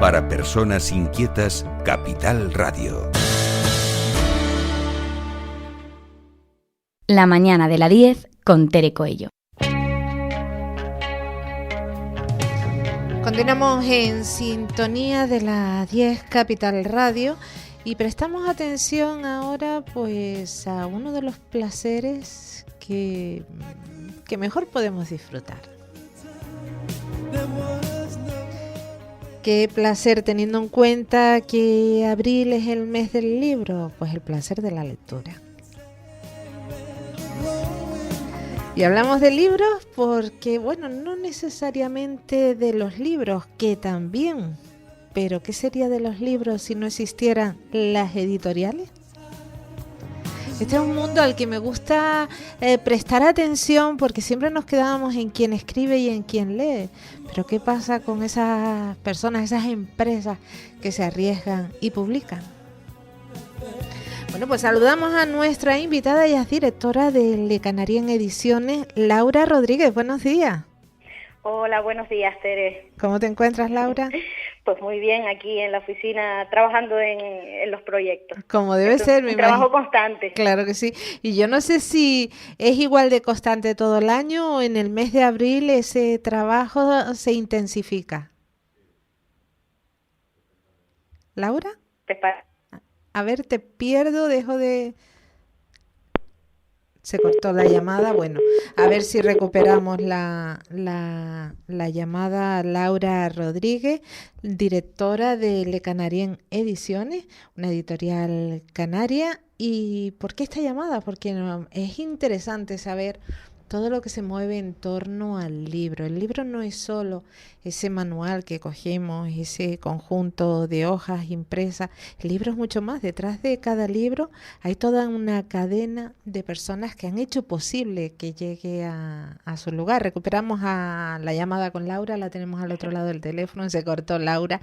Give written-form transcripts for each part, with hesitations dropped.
Para personas inquietas, Capital Radio. La mañana de la 10 con Tere Coello. Continuamos en sintonía de la 10 Capital Radio y prestamos atención ahora pues a uno de los placeres que mejor podemos disfrutar. ¿Qué placer teniendo en cuenta que abril es el mes del libro? Pues el placer de la lectura. Y hablamos de libros porque, bueno, no necesariamente de los libros, que también, pero ¿qué sería de los libros si no existieran las editoriales? Este es un mundo al que me gusta prestar atención porque siempre nos quedábamos en quien escribe y en quien lee. Pero ¿qué pasa con esas personas, esas empresas que se arriesgan y publican? Bueno, pues saludamos a nuestra invitada, ella es directora de Le Canarien Ediciones, Laura Rodríguez. Buenos días. Hola, buenos días, Tere. ¿Cómo te encuentras, Laura? Pues muy bien, aquí en la oficina trabajando en los proyectos. Como debe ser, mi trabajo constante. Claro que sí. Y yo no sé si es igual de constante todo el año o en el mes de abril ese trabajo se intensifica. ¿Laura? A ver, te pierdo, Se cortó la llamada. Bueno, a ver si recuperamos la llamada. Laura Rodríguez, directora de Le Canarien Ediciones, una editorial canaria. ¿Y por qué esta llamada? Porque es interesante saber todo lo que se mueve en torno al libro. El libro no es solo ese manual que cogemos, ese conjunto de hojas impresas. El libro es mucho más. Detrás de cada libro hay toda una cadena de personas que han hecho posible que llegue a su lugar. Recuperamos la llamada con Laura, la tenemos al otro lado del teléfono. Se cortó, Laura.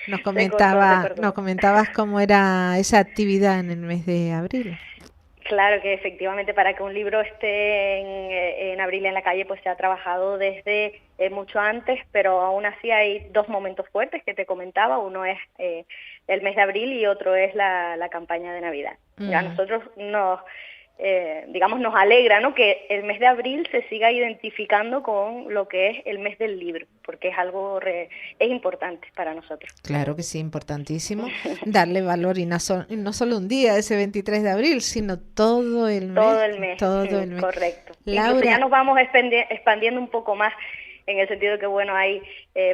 Nos comentabas cómo era esa actividad en el mes de abril. Claro que efectivamente para que un libro esté en abril en la calle pues se ha trabajado desde mucho antes, pero aún así hay dos momentos fuertes que te comentaba. Uno es el mes de abril y otro es la campaña de Navidad. A nosotros nos alegra, ¿no?, que el mes de abril se siga identificando con lo que es el mes del libro, porque es algo es importante para nosotros. Claro que sí, importantísimo darle valor y no solo un día, ese 23 de abril, sino todo el mes. Todo el mes. Correcto. Laura, incluso ya nos vamos expandiendo un poco más, en el sentido de que, bueno, hay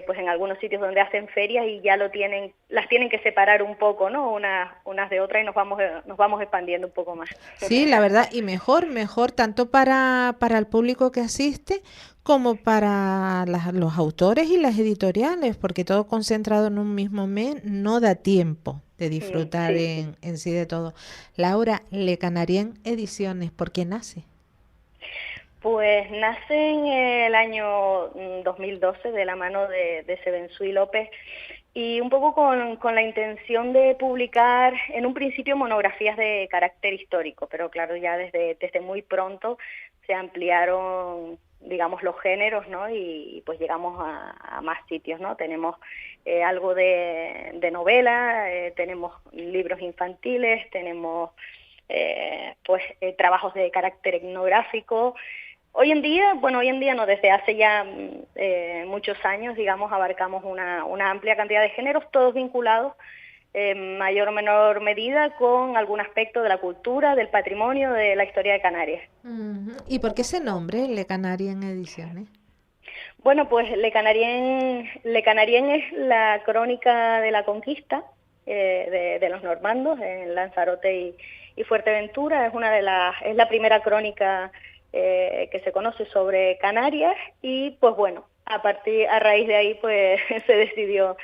pues en algunos sitios donde hacen ferias y ya las tienen que separar un poco, ¿no?, unas de otras, y nos vamos expandiendo un poco más. Sí, la verdad, y mejor tanto para el público que asiste como para los autores y las editoriales, porque todo concentrado en un mismo mes no da tiempo de disfrutar en sí de todo. Laura, Le Canarien Ediciones, ¿por qué nace? Pues nace en el año 2012 de la mano de Sebenzui López, y un poco con la intención de publicar en un principio monografías de carácter histórico, pero claro, ya desde muy pronto se ampliaron, digamos, los géneros, ¿no?, y pues llegamos a más sitios, ¿no? Tenemos algo de novela, tenemos libros infantiles, tenemos trabajos de carácter etnográfico. Hoy en día no, desde hace ya muchos años, digamos, abarcamos una amplia cantidad de géneros, todos vinculados en mayor o menor medida con algún aspecto de la cultura, del patrimonio, de la historia de Canarias. ¿Y por qué ese nombre, Le Canarien Ediciones? Bueno, pues Le Canarien es la crónica de la conquista de los normandos en Lanzarote y Fuerteventura. Es la primera crónica que se conoce sobre Canarias, y pues bueno, a raíz de ahí pues se decidió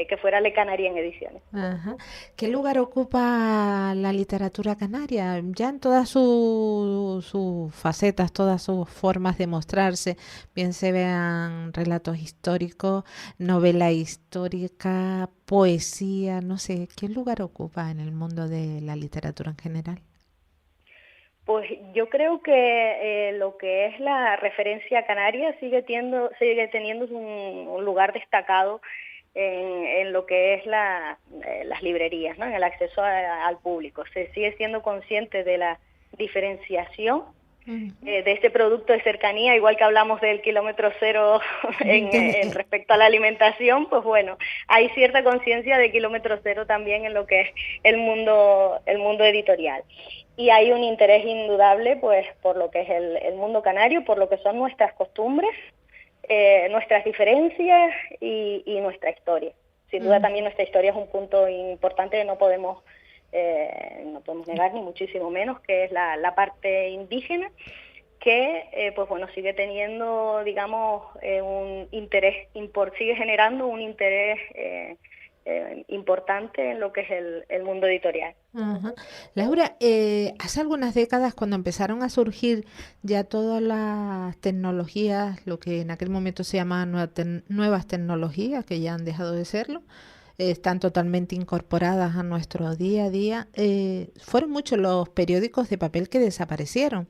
que fuera Le Canarien Ediciones. Ajá. ¿Qué lugar ocupa la literatura canaria? Ya en todas sus facetas, todas sus formas de mostrarse, bien se vean relatos históricos, novela histórica, poesía, no sé, ¿qué lugar ocupa en el mundo de la literatura en general? Pues yo creo que lo que es la referencia canaria sigue teniendo un lugar destacado en lo que es las librerías, ¿no? En el acceso al público. Se sigue siendo consciente de la diferenciación de ese producto de cercanía, igual que hablamos del kilómetro cero en respecto a la alimentación, pues bueno, hay cierta conciencia de kilómetro cero también en lo que es el mundo editorial. Y hay un interés indudable pues por lo que es el mundo canario, por lo que son nuestras costumbres, nuestras diferencias y nuestra historia. Sin duda también nuestra historia es un punto importante que no podemos negar, ni muchísimo menos, que es la parte indígena, que pues bueno, sigue teniendo, digamos, un interés, sigue generando un interés importante en lo que es el mundo editorial. Ajá. Laura, hace algunas décadas, cuando empezaron a surgir ya todas las tecnologías, lo que en aquel momento se llamaban nuevas tecnologías, que ya han dejado de serlo, están totalmente incorporadas a nuestro día a día, fueron muchos los periódicos de papel que desaparecieron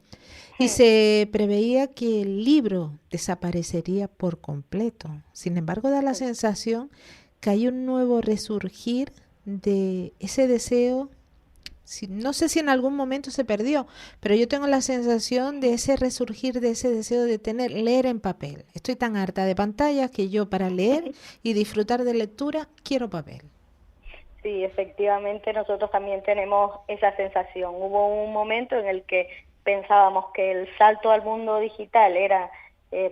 y se preveía que el libro desaparecería por completo. Sin embargo, da la sensación que hay un nuevo resurgir de ese deseo. No sé si en algún momento se perdió, pero yo tengo la sensación de ese resurgir, de ese deseo de leer en papel. Estoy tan harta de pantallas que yo, para leer y disfrutar de lectura, quiero papel. Sí, efectivamente nosotros también tenemos esa sensación. Hubo un momento en el que pensábamos que el salto al mundo digital era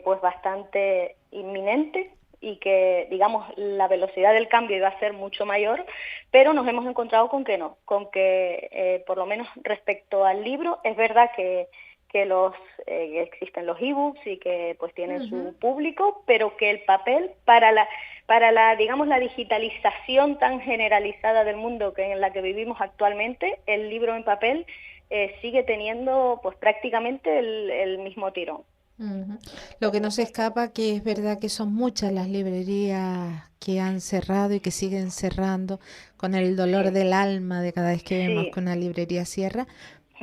pues bastante inminente, y que, digamos, la velocidad del cambio iba a ser mucho mayor, pero nos hemos encontrado con que no, con que por lo menos respecto al libro, es verdad que existen los ebooks y que pues tienen su público, pero que el papel para la digamos la digitalización tan generalizada del mundo en la que vivimos actualmente, el libro en papel sigue teniendo pues prácticamente el mismo tirón. Lo que no se escapa que es verdad que son muchas las librerías que han cerrado y que siguen cerrando, con el dolor del alma de cada vez que vemos que una librería cierra.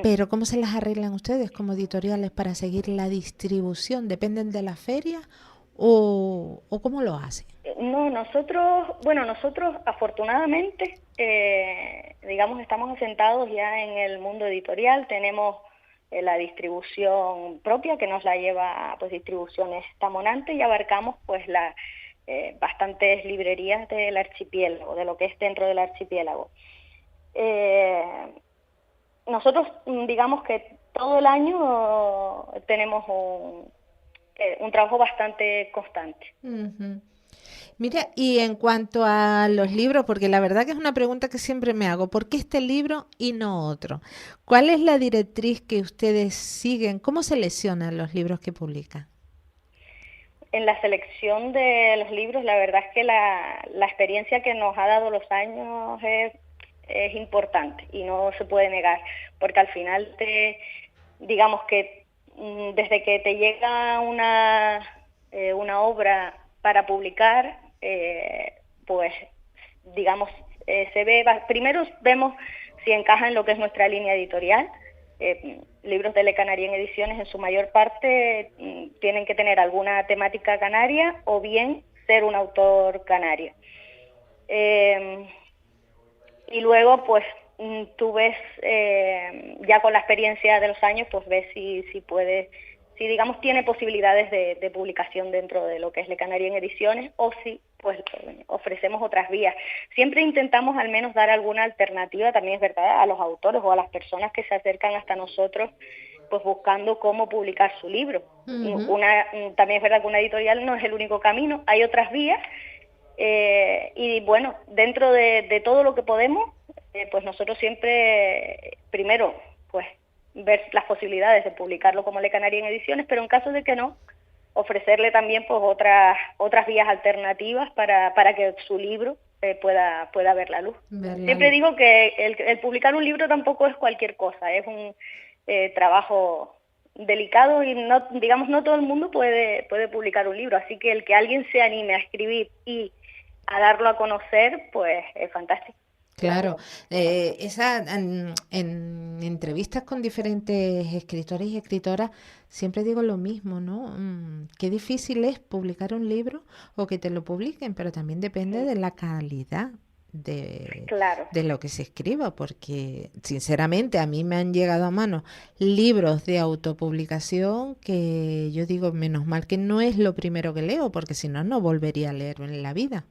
Pero ¿cómo se las arreglan ustedes como editoriales para seguir la distribución? ¿Dependen de la feria o cómo lo hacen? No, nosotros afortunadamente, digamos, estamos asentados ya en el mundo editorial, tenemos la distribución propia que nos la lleva pues Distribuciones Tamonante, y abarcamos pues bastantes librerías del archipiélago, de lo que es dentro del archipiélago. Nosotros digamos que todo el año tenemos un trabajo bastante constante. Mira, y en cuanto a los libros, porque la verdad que es una pregunta que siempre me hago, ¿por qué este libro y no otro? ¿Cuál es la directriz que ustedes siguen? ¿Cómo seleccionan los libros que publican? En la selección de los libros, la verdad es que la experiencia que nos ha dado los años es importante y no se puede negar, porque al final digamos que desde que te llega una obra para publicar, pues digamos se ve, primero vemos si encaja en lo que es nuestra línea editorial. Libros de Le Canarien Ediciones en su mayor parte tienen que tener alguna temática canaria o bien ser un autor canario. Y luego pues tú ves, ya con la experiencia de los años, pues ves si digamos tiene posibilidades de publicación dentro de lo que es Le Canarien Ediciones, o si pues ofrecemos otras vías. Siempre intentamos al menos dar alguna alternativa, también es verdad, a los autores o a las personas que se acercan hasta nosotros pues buscando cómo publicar su libro. También es verdad que una editorial no es el único camino, hay otras vías, y bueno, dentro de todo lo que podemos, pues nosotros siempre, primero, pues ver las posibilidades de publicarlo como Le Canarien Ediciones, pero en caso de que no, ofrecerle también pues otras vías alternativas para que su libro pueda ver la luz. Siempre digo que el publicar un libro tampoco es cualquier cosa, es un trabajo delicado y no todo el mundo puede publicar un libro, así que el que alguien se anime a escribir y a darlo a conocer, pues es fantástico. Claro, en entrevistas con diferentes escritores y escritoras siempre digo lo mismo, ¿no? Qué difícil es publicar un libro o que te lo publiquen, pero también depende de la calidad Claro. de lo que se escriba, porque sinceramente a mí me han llegado a mano libros de autopublicación que yo digo, menos mal que no es lo primero que leo, porque si no, no volvería a leerlo en la vida.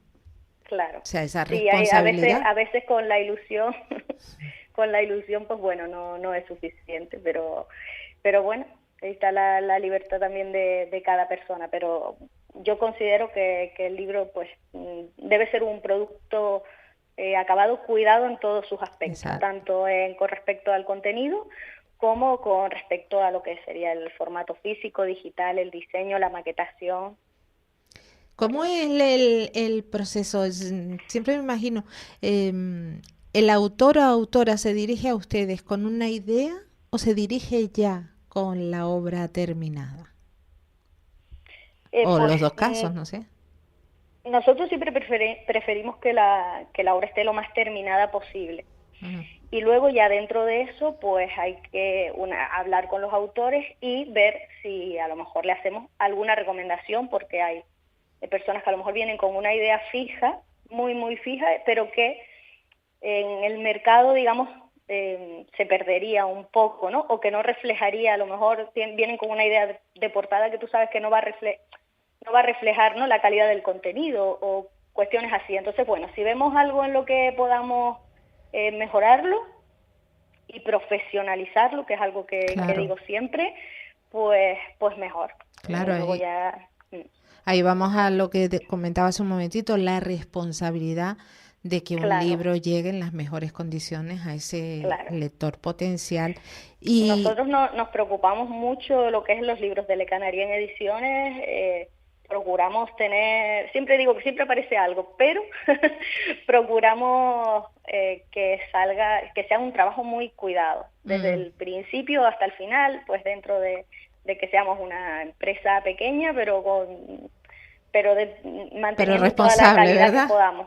Claro. O sea, esa Sí, responsabilidad. a veces con la ilusión, con la ilusión, pues bueno, no es suficiente, pero bueno, ahí está la libertad también de cada persona, pero yo considero que el libro, pues, debe ser un producto acabado, cuidado en todos sus aspectos, Exacto. tanto con respecto al contenido como con respecto a lo que sería el formato físico, digital, el diseño, la maquetación. ¿Cómo es el proceso? Siempre me imagino, ¿el autor o autora se dirige a ustedes con una idea o se dirige ya con la obra terminada? O Pues los dos casos, no sé. nosotros siempre preferimos que la obra esté lo más terminada posible. Ujú. Y luego ya dentro de eso, pues hay que hablar con los autores y ver si a lo mejor le hacemos alguna recomendación, porque hay personas que a lo mejor vienen con una idea fija, muy fija, pero que en el mercado, digamos, se perdería un poco, ¿no? O que no reflejaría, a lo mejor vienen con una idea de portada que tú sabes que no va a reflejar, ¿no?, la calidad del contenido o cuestiones así. Entonces, bueno, si vemos algo en lo que podamos mejorarlo y profesionalizarlo, que es algo que Claro, digo siempre, pues mejor. claro. Luego ya... Ahí vamos a lo que comentaba hace un momentito, la responsabilidad de que un Claro, libro llegue en las mejores condiciones a ese claro. lector potencial. Y Nosotros nos preocupamos mucho de lo que es los libros de Le Canaria en Ediciones. Procuramos tener, siempre digo que siempre aparece algo, pero procuramos que sea un trabajo muy cuidado, desde el principio hasta el final, pues dentro de que seamos una empresa pequeña, pero manteniendo toda la responsable, calidad que ¿verdad? podamos.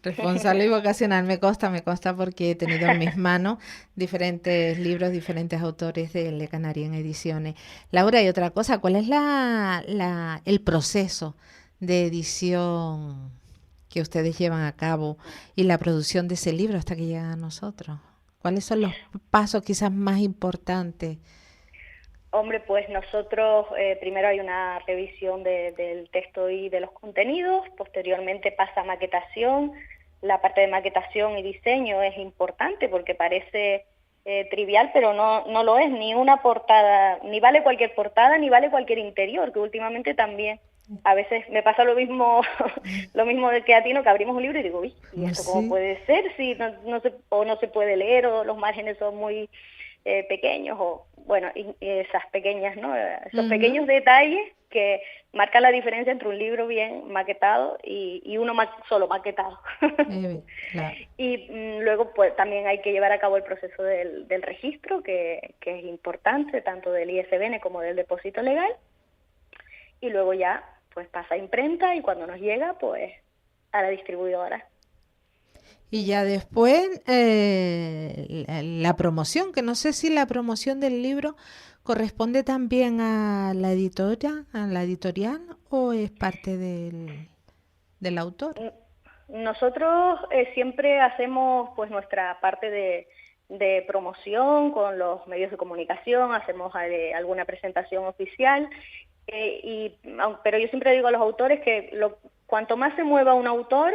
Responsable y vocacional, me consta porque he tenido en mis manos diferentes libros, diferentes autores de Le Canaria en Ediciones. Laura, y otra cosa, ¿cuál es el proceso de edición que ustedes llevan a cabo y la producción de ese libro hasta que llega a nosotros? ¿Cuáles son los pasos quizás más importantes? Hombre, pues nosotros primero hay una revisión del texto y de los contenidos, posteriormente pasa a maquetación. La parte de maquetación y diseño es importante porque parece trivial, pero no lo es. Ni una portada, ni vale cualquier portada, ni vale cualquier interior, que últimamente también a veces me pasa lo mismo lo mismo de que a ti, ¿no?, que abrimos un libro y digo, uy, ¿y esto cómo Sí. puede ser? Si no se puede leer, o los márgenes son muy pequeños, o bueno, y esas pequeñas, ¿no? Esos pequeños detalles que marcan la diferencia entre un libro bien maquetado y uno solo maquetado. Claro. Y luego pues también hay que llevar a cabo el proceso del registro, que es importante, tanto del ISBN como del depósito legal, y luego ya pues pasa a imprenta y cuando nos llega pues a la distribuidora. Y ya después la promoción, que no sé si la promoción del libro corresponde también a la editorial o es parte del autor. Nosotros siempre hacemos pues nuestra parte de promoción con los medios de comunicación, hacemos alguna presentación oficial, pero yo siempre digo a los autores que cuanto más se mueva un autor,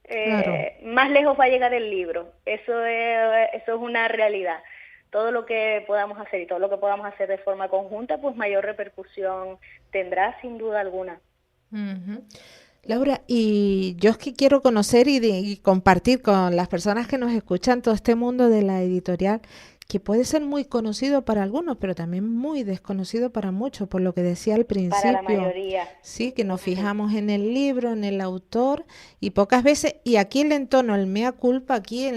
Claro. más lejos va a llegar el libro. Eso es una realidad. Todo lo que podamos hacer y todo lo que podamos hacer de forma conjunta, pues mayor repercusión tendrá sin duda alguna. Uh-huh. Laura, y yo es que quiero conocer y compartir con las personas que nos escuchan todo este mundo de la editorial, que puede ser muy conocido para algunos, pero también muy desconocido para muchos, por lo que decía al principio. Para la mayoría. Sí, que nos fijamos en el libro, en el autor, y pocas veces, y aquí le entono el mea culpa, aquí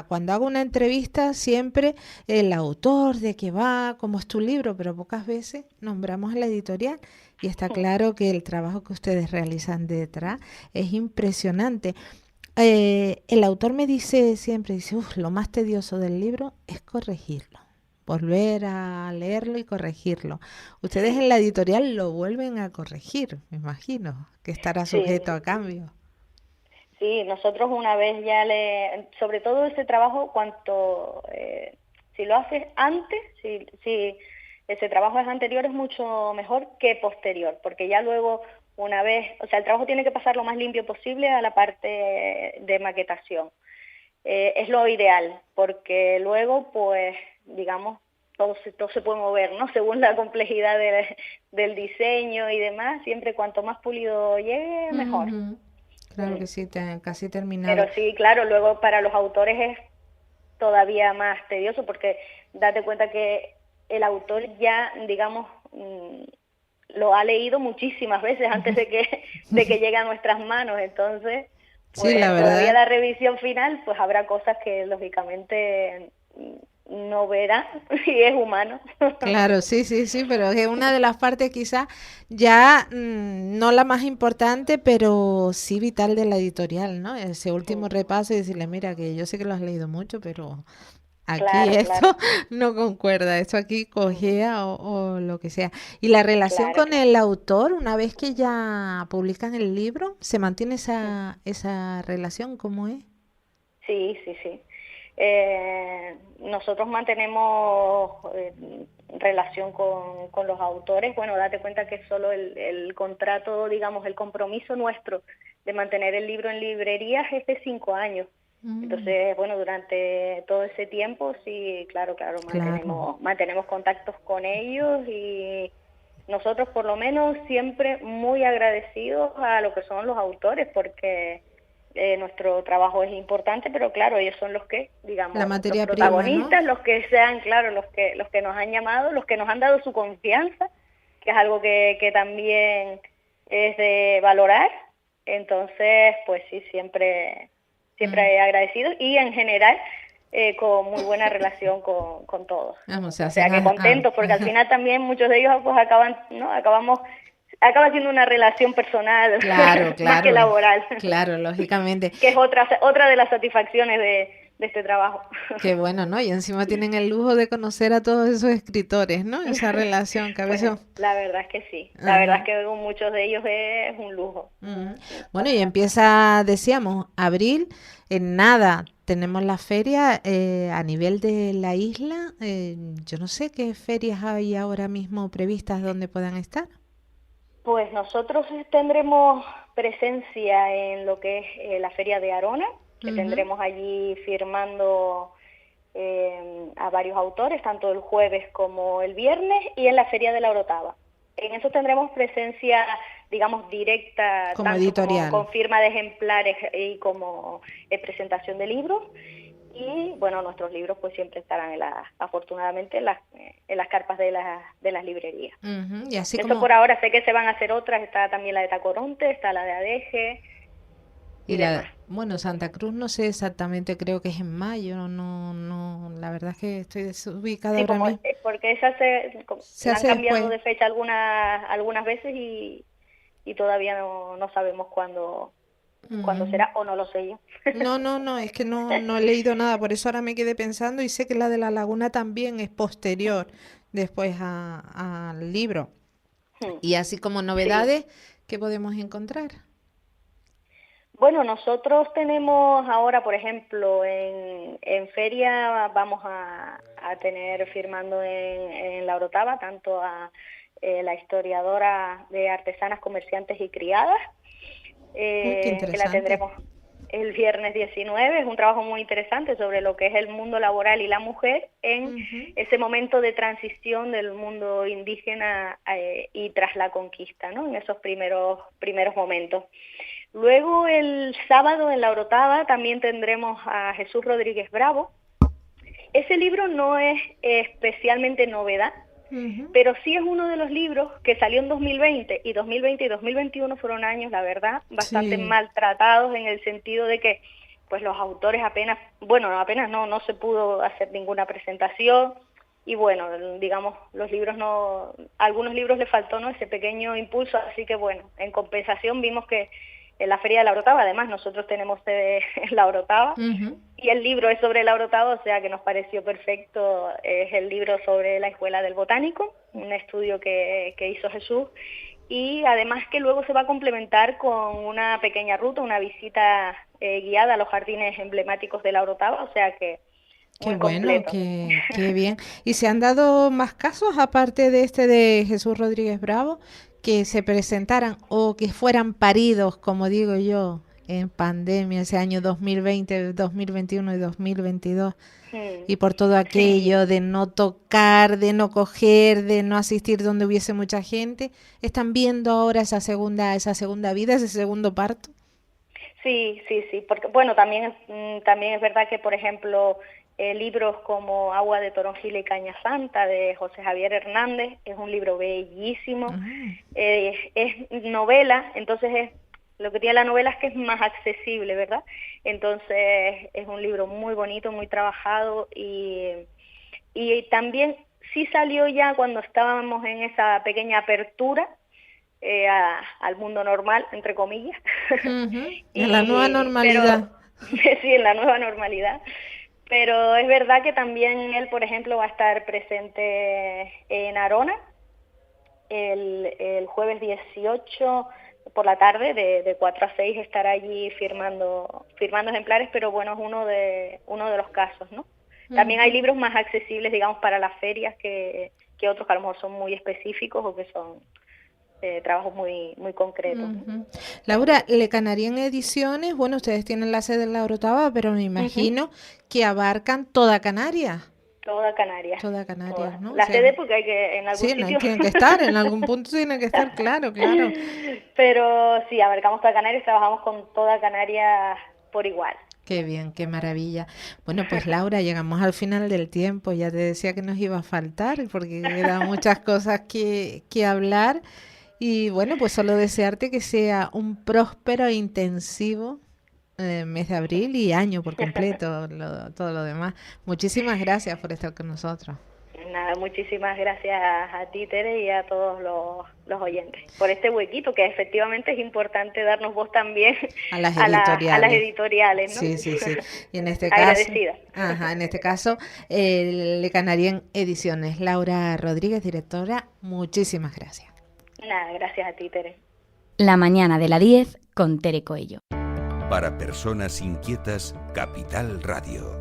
cuando hago una entrevista, siempre el autor, de qué va, cómo es tu libro, pero pocas veces nombramos a la editorial, y está claro que el trabajo que ustedes realizan detrás es impresionante. El autor me dice siempre, dice, lo más tedioso del libro es corregirlo, volver a leerlo y corregirlo. Ustedes en la editorial lo vuelven a corregir, me imagino, que estará Sí, sujeto a cambio. sí, nosotros una vez ya sobre todo ese trabajo, si lo haces antes, si ese trabajo es anterior, es mucho mejor que posterior, porque ya luego una vez, o sea, el trabajo tiene que pasar lo más limpio posible a la parte de maquetación. Es lo ideal, porque luego, pues, digamos, todo se puede mover, ¿no? Según la complejidad del diseño y demás, siempre cuanto más pulido llegue, mejor. Ujú. Claro que sí, casi terminado. Pero sí, claro, luego para los autores es todavía más tedioso, porque date cuenta que el autor ya, digamos, lo ha leído muchísimas veces antes de que llegue a nuestras manos, entonces Sí, pues la todavía verdad. la revisión final, pues habrá cosas que lógicamente no verá y es humano. Claro, sí, sí, sí, pero es una de las partes quizás ya no la más importante, pero sí vital de la editorial, ¿no? Ese último repaso y decirle, mira, que yo sé que lo has leído mucho, pero aquí Claro, esto claro, no concuerda, esto aquí cojea o lo que sea. Y la relación claro, con claro. el autor, una vez que ya publican el libro, ¿se mantiene esa relación? ¿Cómo es? Sí, sí, sí. Nosotros mantenemos relación con los autores. Bueno, date cuenta que solo el contrato, digamos, el compromiso nuestro de mantener el libro en librerías es de 5 años. Mm, Entonces, bueno, durante todo ese tiempo, sí, claro, claro. mantenemos contactos con ellos y nosotros, por lo menos, siempre muy agradecidos a lo que son los autores, porque nuestro trabajo es importante, pero claro, ellos son los que, La digamos, los materia prima, ¿no? protagonistas, los que sean, claro, los que nos han llamado, los que nos han dado su confianza, que es algo que también es de valorar. Entonces, pues sí, Mm. siempre he agradecido y en general con muy buena relación con todos. Vamos, se O hacen sea que contentos, porque al final también muchos de ellos pues acaban, ¿no? Acaba siendo una relación personal Claro, más que claro, laboral, claro, lógicamente. que es otra de las satisfacciones de este trabajo. Qué bueno, ¿no? Y encima tienen el lujo de conocer a todos esos escritores, ¿no? Esa relación que a Pues veces... la verdad es que sí, la verdad es Ajá. que con muchos de ellos es un lujo. Ujú. Bueno, y empieza, decíamos, abril, en nada. Tenemos la feria a nivel de la isla. Yo no sé qué ferias hay ahora mismo previstas donde puedan estar. Pues nosotros tendremos presencia en lo que es la Feria de Arona, que Ujú. tendremos allí firmando a varios autores, tanto el jueves como el viernes, y en la Feria de la Orotava. En eso tendremos presencia, digamos, directa, Como tanto como editorial. con firma de ejemplares y como presentación de libros. Y bueno, nuestros libros pues siempre estarán afortunadamente en las carpas de las librerías. Ujú. Y así Eso como... por ahora, sé que se van a hacer otras, está también la de Tacoronte, está la de Adeje Y y demás. bueno, Santa Cruz no sé exactamente, creo que es en mayo, la verdad es que estoy desubicada Sí, ahora mismo. porque esa Se la han hace cambiado después. de fecha algunas veces y todavía no sabemos cuándo Ujú. será, o no lo sé yo. No, no, no, es que no he leído nada, por eso ahora me quedé pensando y sé que la de la laguna también es posterior después al libro. Y así como Sí. novedades, ¿qué podemos encontrar? Bueno, nosotros tenemos ahora, por ejemplo, en feria vamos a tener firmando en La Orotava tanto a la historiadora de artesanas, comerciantes y criadas, Uy, qué que la interesante. tendremos el viernes 19. Es un trabajo muy interesante sobre lo que es el mundo laboral y la mujer en Ujú. ese momento de transición del mundo indígena y tras la conquista, ¿no? En esos primeros momentos. Luego el sábado en La Orotava también tendremos a Jesús Rodríguez Bravo. Ese libro no es especialmente novedad, Ujú. pero sí es uno de los libros que salió en 2020 y 2020 y 2021 fueron años, la verdad, bastante Sí. maltratados en el sentido de que pues los autores apenas no se pudo hacer ninguna presentación y bueno, digamos, algunos libros le faltó, ¿no?, ese pequeño impulso, así que bueno, en compensación vimos que la Feria de la Orotava. Además, nosotros tenemos sede en la Orotava, y el libro es sobre la Orotava, o sea que nos pareció perfecto. Es el libro sobre la Escuela del Botánico, un estudio que hizo Jesús, y además que luego se va a complementar con una pequeña ruta, una visita guiada a los jardines emblemáticos de la Orotava, o sea que Qué muy bueno, completo. qué bien. ¿Y se han dado más casos, aparte de este de Jesús Rodríguez Bravo, que se presentaran o que fueran paridos, como digo yo, en pandemia, ese año 2020, 2021 y 2022, y por todo aquello de no tocar, de no coger, de no asistir donde hubiese mucha gente? ¿Están viendo ahora esa segunda vida, ese segundo parto? Sí, porque bueno, también es verdad que, por ejemplo, libros como Agua de Toronjil y Caña Santa, de José Javier Hernández, es un libro bellísimo. Es novela, entonces lo que tiene la novela es que es más accesible, ¿verdad? Entonces es un libro muy bonito, muy trabajado, y también sí salió ya cuando estábamos en esa pequeña apertura al mundo normal, entre comillas. En la nueva normalidad. Pero, sí, en la nueva normalidad. Pero es verdad que también él, por ejemplo, va a estar presente en Arona el jueves 18 por la tarde, de 4 a 6 estará allí firmando ejemplares, pero bueno, es uno de los casos, ¿no? También hay libros más accesibles, digamos, para las ferias que otros que a lo mejor son muy específicos o que son trabajos muy muy concretos. Laura, Le Canarién Ediciones, bueno, ustedes tienen la sede en la Orotava, pero me imagino que abarcan toda Canarias. Toda Canarias. Toda Canarias, ¿no? La sede, porque hay que en algún sitio... tienen que estar, en algún punto tienen que estar, claro. Pero sí, abarcamos toda Canarias, trabajamos con toda Canarias por igual. Qué bien, qué maravilla. Bueno, pues Laura, llegamos al final del tiempo. Ya te decía que nos iba a faltar porque quedan muchas cosas que hablar. Y bueno, pues solo desearte que sea un próspero e intensivo mes de abril y año por completo, todo lo demás. Muchísimas gracias por estar con nosotros. Nada, muchísimas gracias a ti, Tere, y a todos los oyentes por este huequito, que efectivamente es importante darnos voz también a las editoriales, ¿no? Sí. Y en este Agradecida. En este caso, Le Canarién Ediciones. Laura Rodríguez, directora, muchísimas gracias. Nada, gracias a ti, Tere. La mañana de la 10 con Tere Coello. Para personas inquietas, Capital Radio.